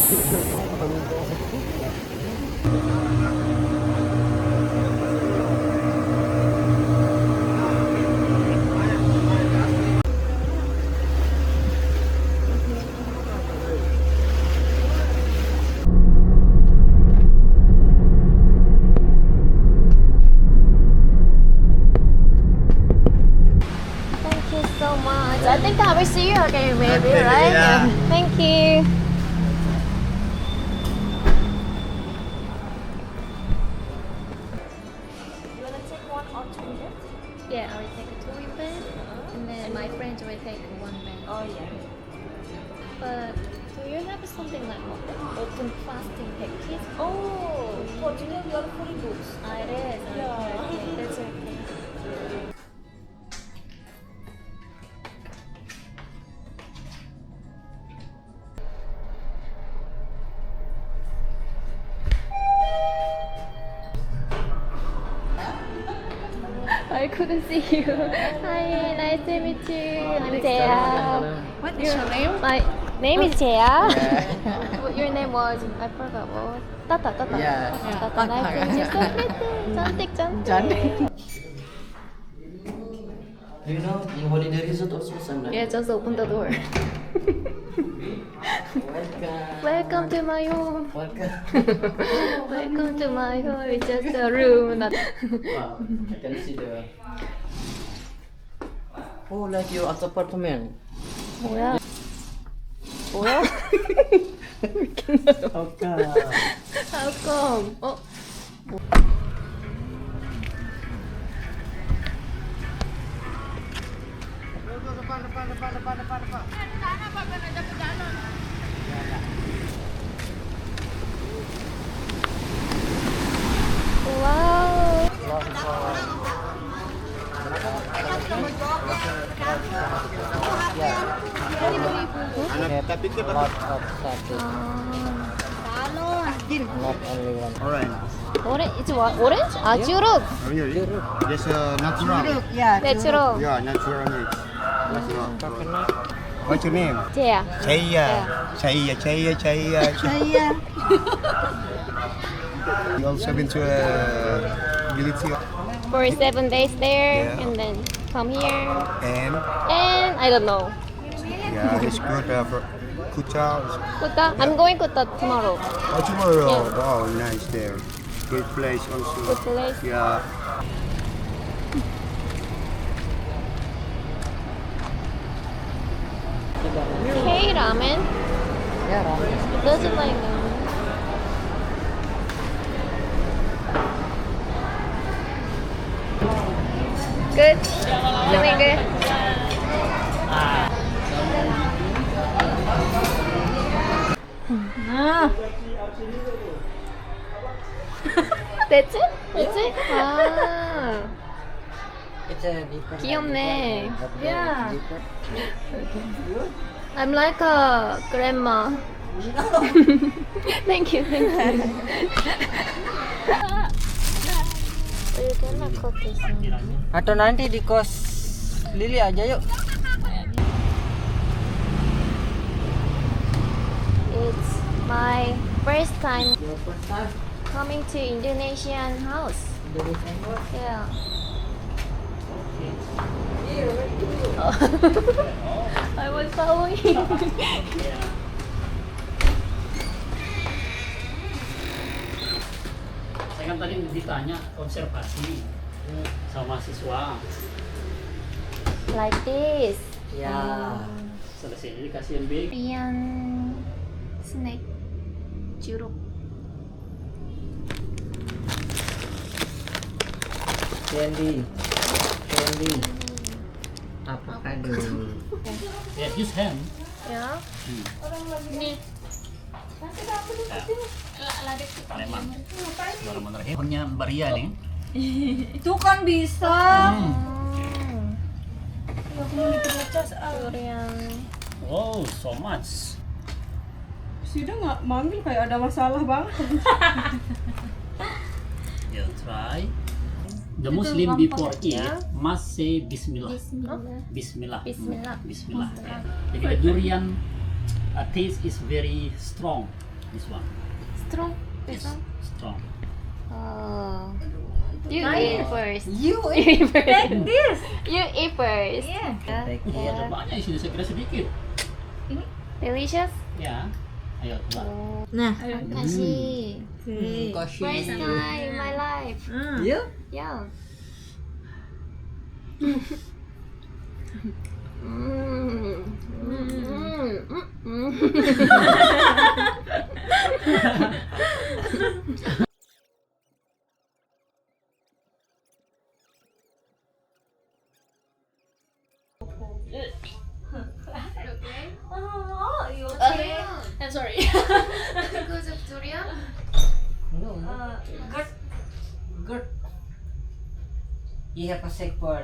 So much. I think I will see you again, maybe, right? Yeah. Thank you. You wanna take one or two beds? Yeah, I will take a two bed, and then my friends will take one bed. Oh yeah. But do you have something like open fasting package? Oh, fortunately we are fully booked. Ah, it is. Yeah. Okay, that's okay. I couldn't see you. Hi, nice to meet you. I'm Jaya. What is your name? My name is Jaya. What your name was? I forgot. What was? Tata. Yeah. Tata. Nice to meet you. So pretty. cantik. Do you know in holiday resort also sometimes? Yeah, just open the door. Welcome to my home. Welcome to my home. It's just a room. Not. Wow, I can see the. Oh, like your apartment. 뭐야? Okay. How come? Oh. Wow. Not only one. Orange. Orange? It's what? Orange? Ah, jeruk. Oh, really? There's a natural. Natural. Yeah, natural mix. Natural. Coconut. What's your name? Jaya. Chaya. You also been to a village here? For 7 days there, Yeah. and then come here, And and I don't know. yeah, it's good for Kuta. Kuta? I'm going Kuta tomorrow. Oh, tomorrow. Yeah. Wow, nice there. Good place also. Good place. Yeah. Hey, ramen. Yeah, ramen. Doesn't like ramen. Good. Doing good. That's it? That's it? 아, It's a different. 귀엽네. Yeah. I'm like a grandma. Thank you. You cannot cook this one. Atau nanti di kos Lili aja yuk. It's my first time Your first time coming to Indonesian house. Indonesian house. Yeah. I was following. Saya kan tadi ditanya konservasi sama mahasiswa. Like this. Ya. Selesai jadi kasihan big. Korean snack jeruk. Candy. Avocado. Ya, use hand. Ya. Ini. Palembang. Bismillahirrahmanirrahim. Punya Baria nih. Itu kan bisa. Durian. Oh, so much. Sudah nggak manggil kayak ada masalah banget. You try. The Muslim before eat must say Bismillah. Bismillah. Bismillah. Bismillah. Ya. Jadi the durian taste is very strong. This one. Strong. Yes, strong. Oh. You eat first. You eat first. Take this. You eat first. Yeah. Take Oh, ada Yeah. banyak di sini, saya kira sedikit. Delicious. Ya. Ayo, coba. Nah, kasih. Koshi. First time in my life. You? Yeah. Mm. I'm sorry. Because of durian? No. Good. You have a sick for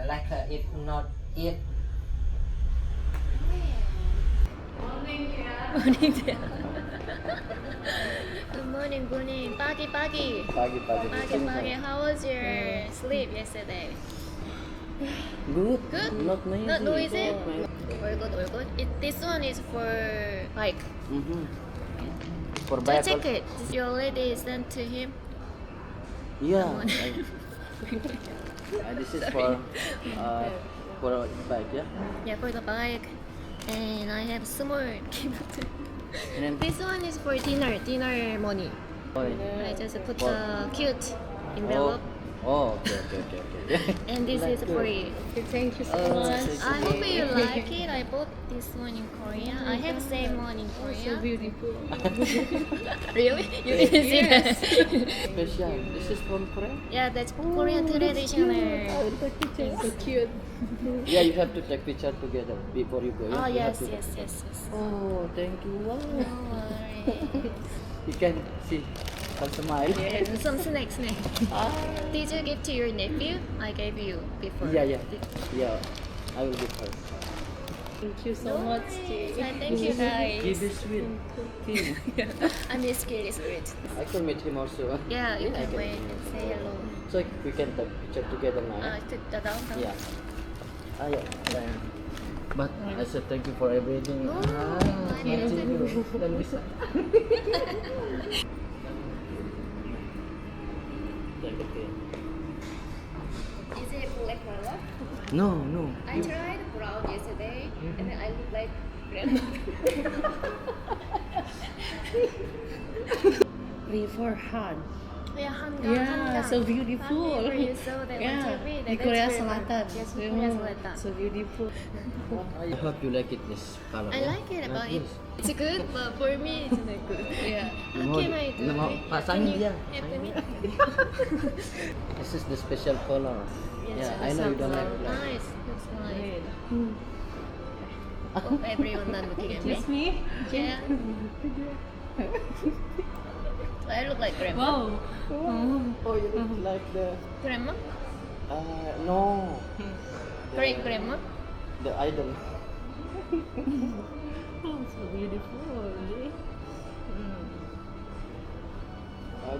like if not eat. Good morning, morning. Pagi. Pagi. How was your sleep yesterday? Good. Good? Not noisy. Not noisy? All good. This one is for bike. Mm-hmm. For So bike. check it. Did you already sent to him? Yeah. This is for bike, yeah. Yeah, for the bike. And I have small gift. And then This one is for dinner money. I just put the cute envelope. Oh, okay. And this is for you. Thank you so much. I hope you like it. I bought this one in Korea. I have same one in So Korea. beautiful. Really? You didn't see that? Special. This is from Korea. Yeah, that's Korean traditional. So cute. Yeah, you have to take picture together before you go. Oh You have yes. to- No Oh, thank you. Wow. worry. You can see some smile. Some snack. Did you give to your nephew? I gave you before. Yeah. I will give her. Thank you so much. Thank you guys. Give this sweet. I miss Kiri's sweet. I can meet him also. Yeah, you I can wait and say hello. So we can take picture together now. To the downtown. Yeah. Yeah. But I said thank you for everything. No, I thank didn't. you. Dan bisa. Is it black color? No. I tried brown yesterday, and then I look like grandma. River Han. Yeah, Yeah, so beautiful. Where you saw that on Yeah, TV. di Korea Selatan. Yes, Korea Selatan. So beautiful. I hope you like it this color. I like it, but it's good, but for me it's not good. Yeah. How can I do Mau it? pasangin dia. Help me? This is the special color. Yes, Yeah, I know you don't like black. Nice, looks nice. Oh, everyone not looking at me. Kiss me. Yeah. So I look like grandma. Wow. Oh, you look like the Grandma? no. Great grandma? The idol. Oh, so beautiful.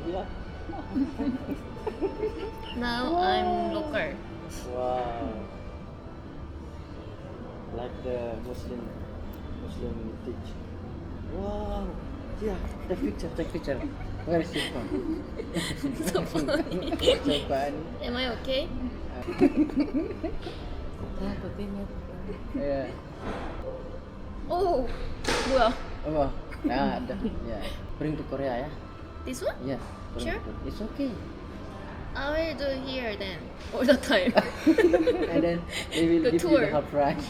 Yeah. Now I'm local. Wow. Like the Muslim teach. Wow. Yeah, take picture. Where is your phone? So funny. So funny. Am I okay? Yeah. Oh, 뭐야? Oh, nah, ada. Yeah. Bring to Korea, ya. This one? Yeah. bring Sure. to- It's okay. I will do here then, all the time. And then they will The give tour. you the half price.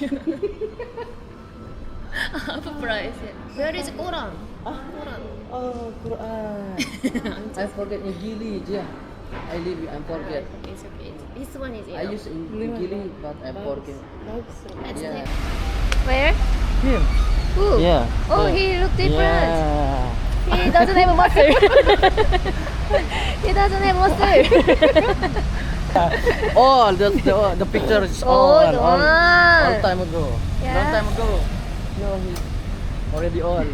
Half price. Where is Quran? Quran. Oh, Quran. I forget in Gili, yeah. I forget. It's okay. This one is I use in Gili, but I forget. That's Yeah. next. Where? Him. Who? Yeah. Oh, he look different. Yeah. He doesn't have a muscle. He doesn't have muscle. Oh, the picture is Oh, on. the All one. time ago. Yeah. Long time ago. No, he's already on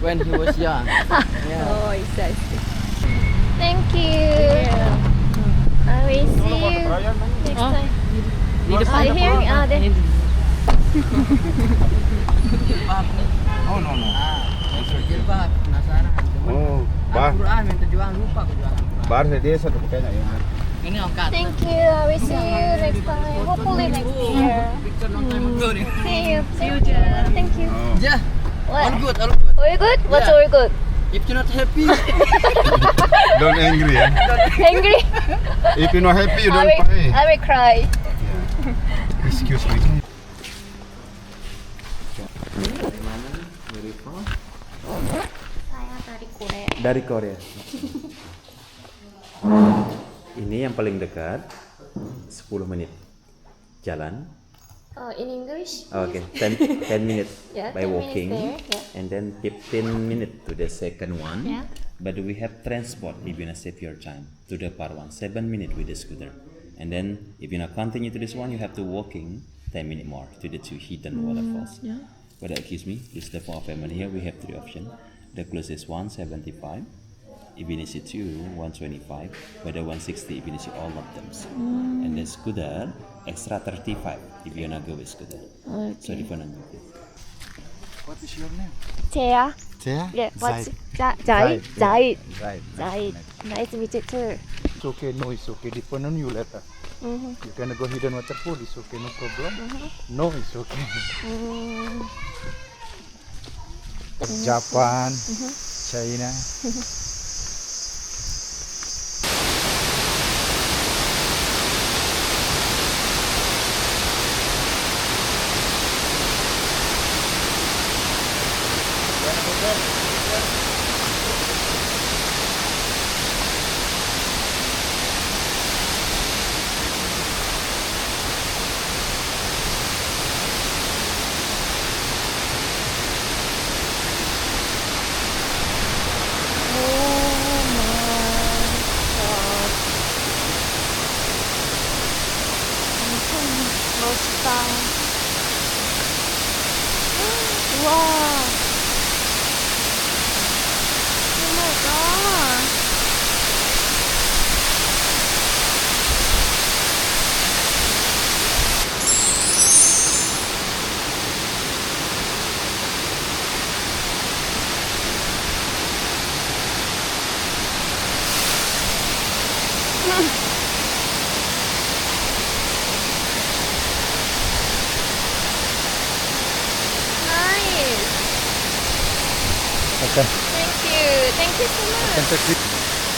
when he was young. Yeah. Oh, it's nice. Thank you. I will see you next time. Di depan I hear there. Oh no. Jilbab. Nah, penasaran. Oh, Al-Quran minta jual lupa aku jual Al-Quran. bar saya desa tuh kayaknya ya. Ini angkat. Thank you. I will see you next time. Hopefully next year. Picture long time ago nih. See you. Thank you. Thank you. Oh. Yeah. What? All good, all good. All good? What's Yeah. all good? If you're not happy, Don't angry ya. Angry? If you not happy, you I don't will, pay. I will cry. Excuse me. dari mana? Dari Paul. Saya dari Korea. Dari Korea. Ini yang paling dekat 10 menit jalan. In English? Okay, 10 minutes Yeah, by 10 minutes walking, there, yeah. and then 15 minutes to the second one. Yeah. But we have transport if you wanna save your time to the part one, 7 minutes with the scooter, and then if you wanna continue to this one, you have to walking 10 minutes more to the two hidden waterfalls. Yeah. But excuse me, this is the for family here. We have 3 options. The closest one 75. If you need 2, 125, but the 160 if you need all of them. And the scooter, extra 35 if you wanna go with scooter. So different on you. What is your name? 제야. Tia? Yeah. What's Zaid. Zaid? Zaid. Right. Zaid. Nice to meet you too. It's okay, no, it's okay. Depend on you later. You can go hidden waterfall, it's okay, no problem. No, it's okay. Japan, China. 멋있다. 와. Oh my god. Nice. Okay. Thank you. Thank you so much.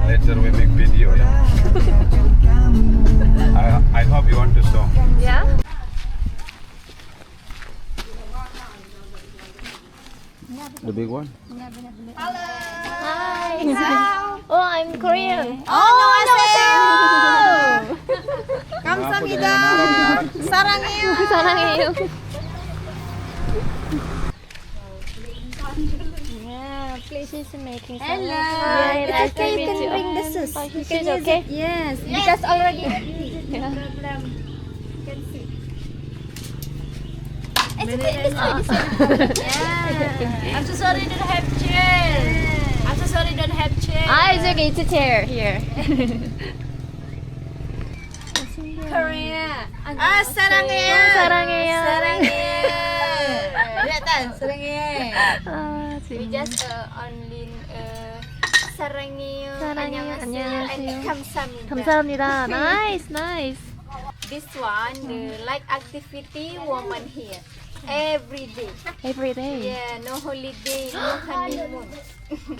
Later we make video, yeah. I hope you want to song. Yeah? The big one? Hi. Oh, I'm Korean. 안녕하세요. 감사합니다. 사랑해요. 사랑해요. Please is making some. Hello. Hi, It's nice to okay, you meet can you. bring the sus. Oh, You she's can use okay? it. Yes, because already. Yeah. It's okay. This way. Yeah. I'm so sorry don't have chair. I'm so sorry don't have chair. Ah, it's okay. It's a chair here. Korea. 아 사랑해요. 사랑해요. 사랑해요. 아, We 재밌네. just only 사랑해요. 사랑해요. 안녕하세요. and 감사합니다. 감사합니다. Nice, nice. This one, the like activity woman here. Every day. Every day. Yeah, no holiday, no honeymoon.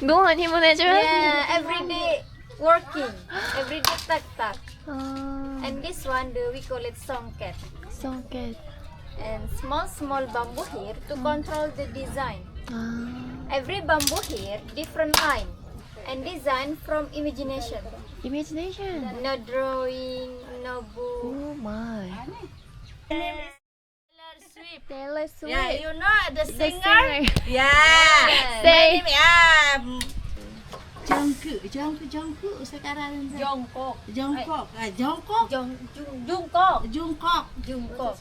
No honeymoon 해줘? Yeah, every day working. Every day tak. 아, And this one, we call it songket. so good. And small bamboo here to control the design. 아, Every bamboo here, different line. And design from imagination. imagination. No drawing, no book. Oh my. Taylor Swift. Yeah, you know the The singer? singer. Yeah. Say. Jungkook sekarang. Jungkook. Jungkook. Jungkook.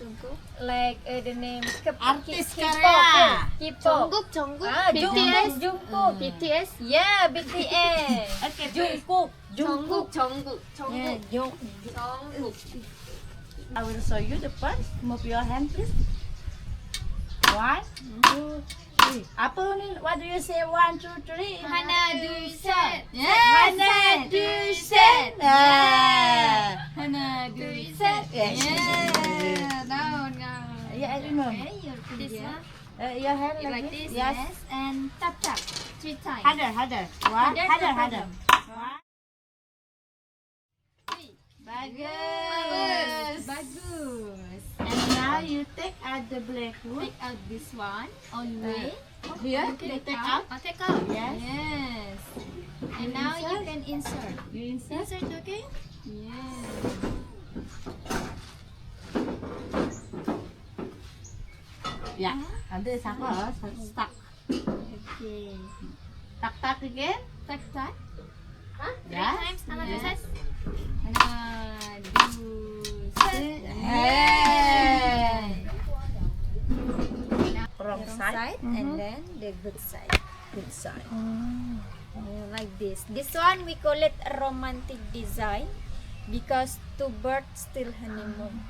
Like the name Artis K-pop. Korea. K-pop. 정국. Ah, BTS. Jungkook. BTS. Yeah, BTS. Okay. Jungkook. 정국. Yeah, Jungkook. I will show you the first. Move your hand, please. 1, 2, 3. Apa ni? What do you say? 1, 2, 3. 하나, 둘, 셋. 하나, 둘, 셋. 하나, 둘, 셋. Yes. Yeah. No. Yeah, I know. This one. Your hand Like this. Yes. Yes. And tap. 3 times. Harder. One. Harder. One. Bagus. And now you take out the black wood. Take out this one only. Here, you take out. Take out. Yes. Yes. And now you can insert. You insert. Insert, okay? Yes. Yeah. Ada sama, stuck. Okay. Tak again. Tak. Yes. 3 times. 하나, 둘, 셋. 하나, 둘, 셋. Hey. Wrong side and then the good side. Good side. Like this. This one we call it a romantic design because two birds still honeymoon.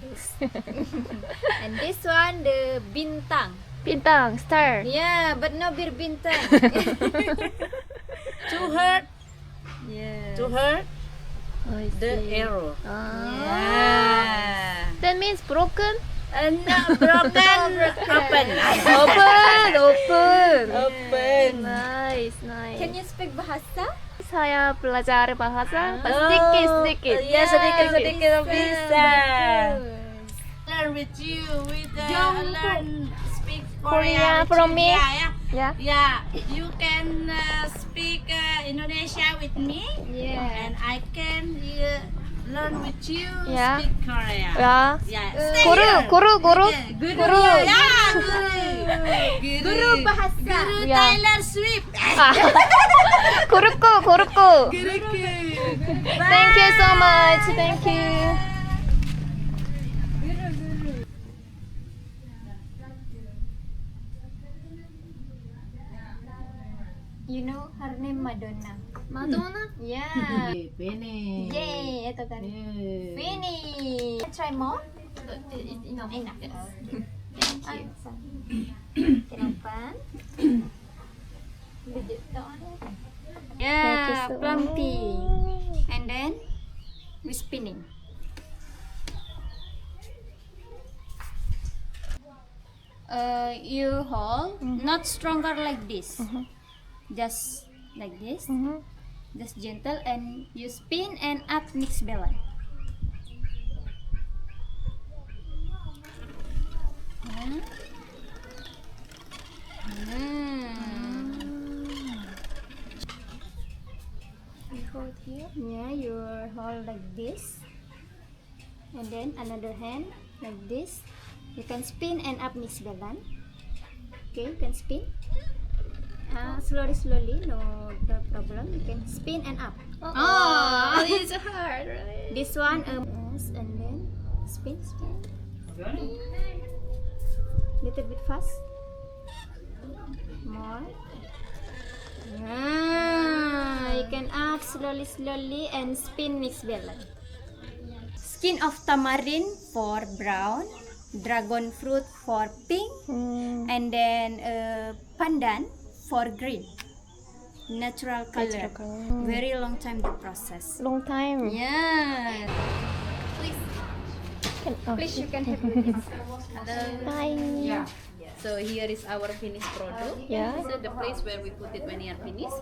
This. And this one the bintang. 빈땅, star. Yeah, but no bir bintang. To hurt. Yeah. To hurt I the see. arrow. 아. Yeah. That means broken? No, broken. Open. Open. Nice. Can you speak bahasa? Saya belajar bahasa sedikit. Ya, sedikit Bisa. bisa. Bagus. Learn with you, Jungkook. learn speak Korea with from you. me. Yeah. Yeah. You can speak Indonesia with me, Yeah. and I can learn with you Yeah. speak Korea. 야. Yeah. 고루. Guru. Ya, Guru bahasa. Guru Yeah. Taylor Swift. 고르고. Guru. Thank you so much. Thank you. You know her name Madonna. Madonna? Yeah. Benang. Yay, itu kan. Yeah. Finish. Try more. Enough. Enough. Thank you. Kenapa? Thank you Yeah, so plumping. And then we spinning. You hold not stronger like this. Just like this. Just gentle and you spin and up mix balance. You hold here. Yeah, you hold like this, and then another hand like this. You can spin and up mix balance. Okay, you can spin. Slowly, no problem. You can spin and up. Oh, it's hard, right? This one, yes, and then spin. Little bit fast. More. You can up slowly and spin mix balance. Skin of tamarind for brown, dragon fruit for pink, and then pandan for green. Natural color. Very long time the process. Long time. Yeah. Please, you can have a look. Hello. Hi. Yeah. So here is our finished product. Yeah. This is the place where we put it when you are finished.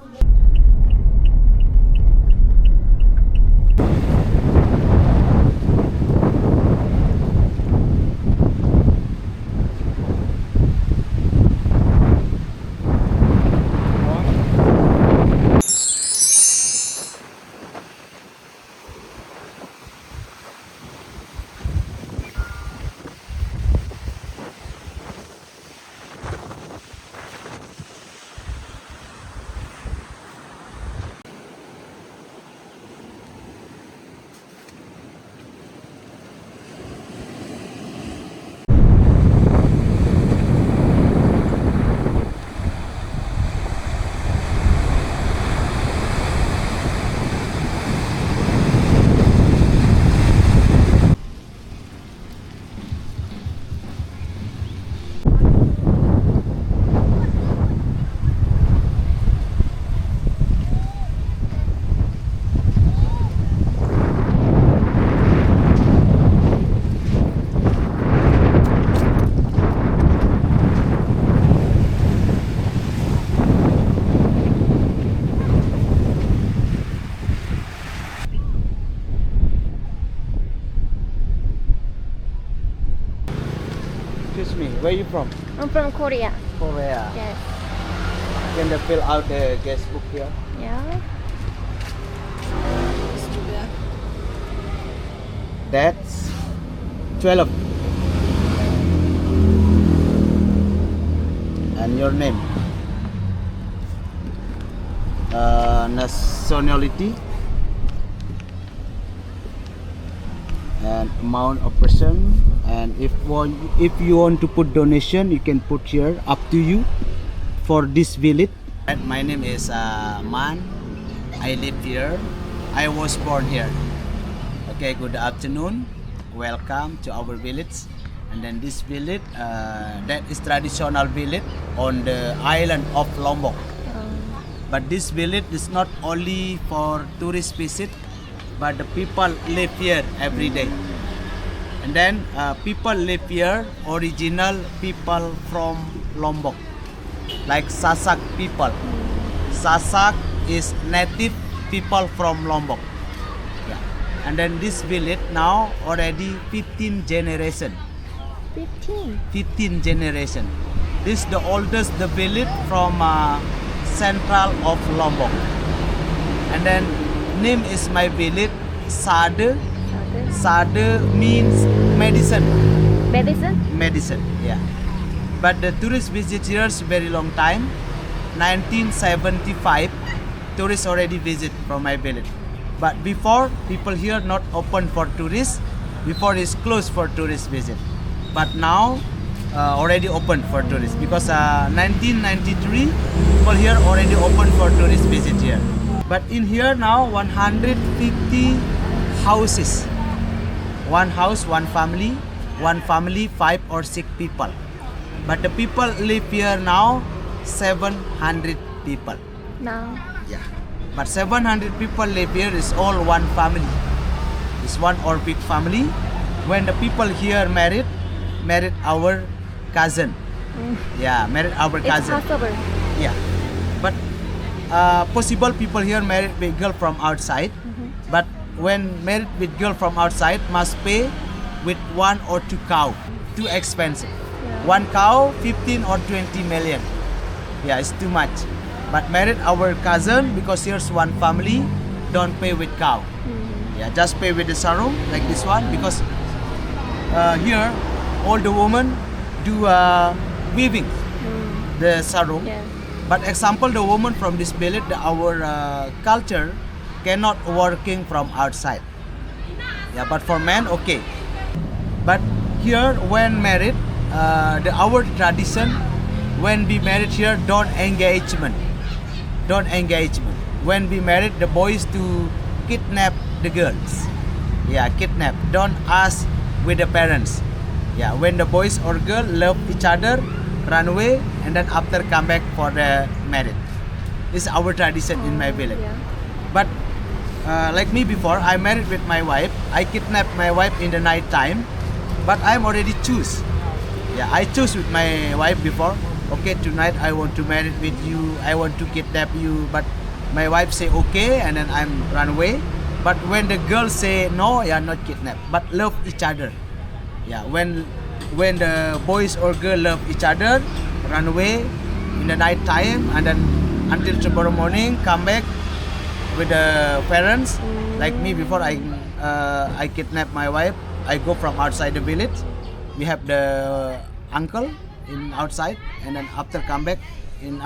Excuse me, where are you from? I'm from Korea. Korea. Yes. Can they fill out the guest book here? Yeah. That's 12. And your name? Nationality? And amount of person. And if you want to put donation, you can put here, up to you, for this village. My name is Man. I live here. I was born here. Okay, good afternoon. Welcome to our village. And then this village, that is traditional village on the island of Lombok. But this village is not only for tourist visit, but the people live here every day. And then people live here, original people from Lombok, like Sasak people. Sasak is native people from Lombok. Yeah. And then this village now already 15 generation. 15 generation. This is the oldest the village from central of Lombok. And then name is my village Sade. Sade means medicine. Medicine, yeah. But the tourist visit here is very long time. 1975, tourists already visit from my village. But before, people here not open for tourists. Before it's closed for tourist visit. But now, already open for tourists. Because 1993, people here already open for tourist visit here. But in here now, 150 houses. One house, one family, 5 or 6 people. But the people live here now, 700 people. Now. Yeah. But 700 people live here is all one family. It's one or big family. When the people here married our cousin. Yeah, married our cousin. It's possible. Yeah. But possible people here married with girl from outside. But when married with girl from outside, must pay with 1 or 2 cow. Too expensive. Yeah. 1 cow, 15 or 20 million. Yeah, it's too much. But married our cousin, because here's one family, don't pay with cow. Yeah, just pay with the sarung, like this one. Because here, all the women do weaving the sarung. Yeah. But example, the woman from this village, our culture, cannot working from outside. Yeah, but for men, okay. But here, when married, our tradition, when we married here, don't engagement. When we married, the boys to kidnap the girls. Yeah, kidnap. Don't ask with the parents. Yeah, when the boys or girl love each other, run away, and then after come back for the marriage. This is our tradition in my village. Yeah. But like me before, I married with my wife. I kidnapped my wife in the night time, but I'm already choose. Yeah, I choose with my wife before. Okay, tonight I want to marry with you. I want to kidnap you, but my wife say okay, and then I'm run away. But when the girl say no, yeah, not kidnap, but love each other. Yeah, when the boys or girl love each other, run away in the night time, and then until tomorrow morning come back with the parents. Like me before, I kidnap my wife. I go from outside the village. We have the uncle in outside, and then after come back in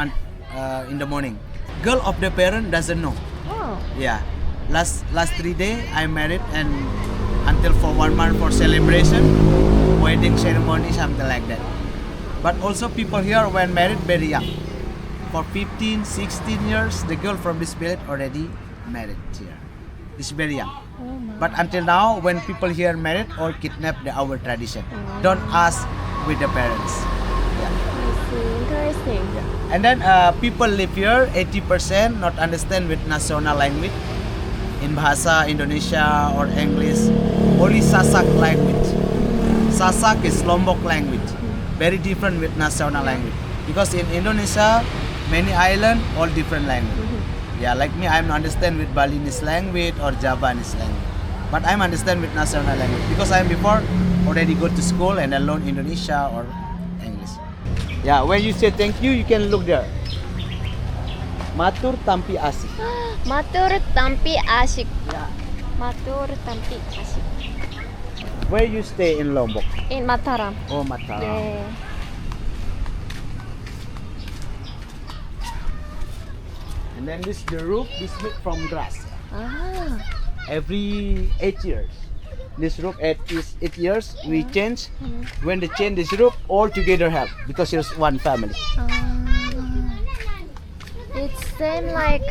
the morning. Girl of the parent doesn't know. Oh. Yeah, last 3 days I married, and until for 1 month for celebration, wedding ceremony, something like that. But also people here when married very young. For 15, 16 years, the girl from this village already married here. It's very young. But until now, when people here married or kidnap, our tradition. Don't ask with the parents. Yeah. I see. Interesting. And then people live here, 80% not understand with national language. In Bahasa Indonesia or English, only Sasak language. Sasak is Lombok language. Very different with national language. Because in Indonesia, many island, all different language. Yeah, like me, I'm understand with Balinese language or Javanese language. But I'm understand with national language because I'm before already go to school and I learn Indonesia or English. Yeah, when you say thank you, you can look there. Matur tampi asik. Matur tampi asyik. Yeah. Matur tampi asyik. Where you stay in Lombok? In Mataram. Oh, Mataram. Yeah. And then this the roof is made from grass. Ah. Every 8 years. This roof is 8 years. We change. When they change this roof, all together help because there's one family. It's same like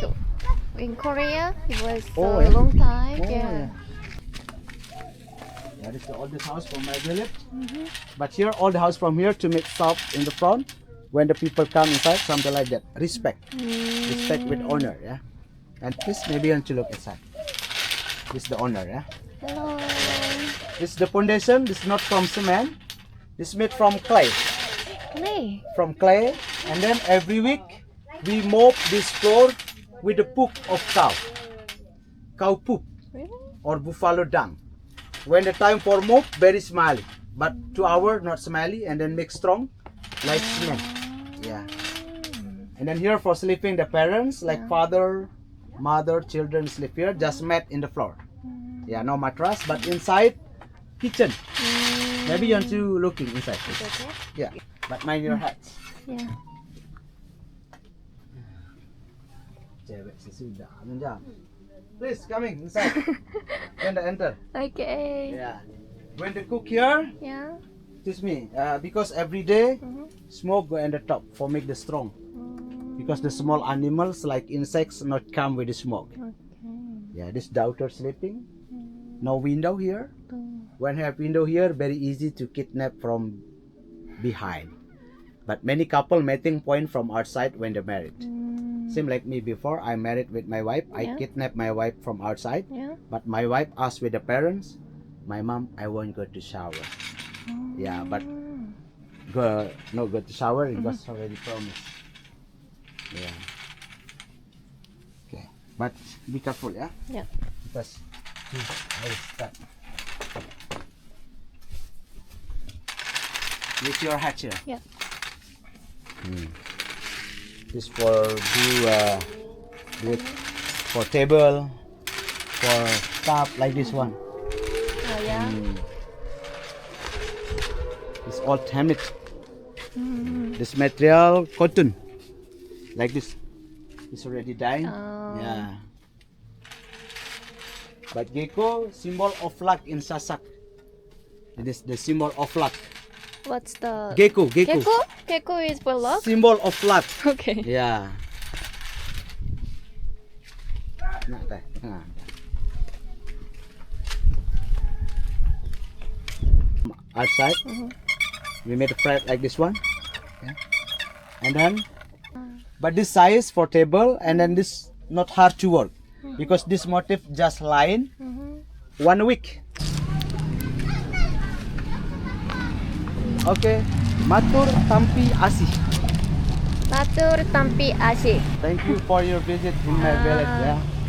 in Korea. It was Oh, a yeah. long time. Oh, yeah. That is the oldest house from my village. But here, all the house from here to make shop in the front. When the people come inside, something like that. Respect. Respect with honor, yeah. And please, maybe you want to look inside. This is the honor, yeah. Hello. This is the foundation. This is not from cement. This is made from clay. Hey. From clay. And then every week, we mop this floor with the poop of cow. Cow poop Really? or buffalo dung. When the time for mop, very smelly. But 2 hours, not smelly, and then make strong, like cement. Yeah. And then here for sleeping, the parents, like father, mother, children sleep here, just mat in the floor. Yeah, no mattress, but inside, kitchen. Maybe you want to looking inside. Please. Okay. Yeah, but mind your hats. Yeah. Cewek sesudah menjam. Please coming inside. When they enter. Okay. Yeah. When they cook here, Yeah. excuse me, because every day smoke go in the top for make the strong. Because the small animals like insects not come with the smoke. Okay. Yeah, this daughter sleeping. No window here. When have window here, very easy to kidnap from behind. But many couple meeting point from outside when they're married. Same like me before, I married with my wife. I Yeah. kidnapped my wife from outside. Yeah. But my wife asked with the parents, my mom, I won't go to shower. Yeah, but not go to shower, it was already promised. Yeah. Okay, but be careful, yeah? Yeah. Because I will start. With your hat here. Yeah. This for with for table, for cup like this one. Oh yeah. It's all handmade. This material cotton, like this. It's already dying. Oh. Yeah. But gecko, symbol of luck in Sasak. It is the symbol of luck. What's the Gecko. Gecko? Gecko is for luck. Symbol of luck. Okay. Yeah. Nah, teh. Nah. outside. We made a flat like this one. Yeah. And then, but this size for table, and then this not hard to work because this motif just line 1 week. Okay, matur tampi asih. Matur tampi asih. Thank you for your visit in my village. Yeah.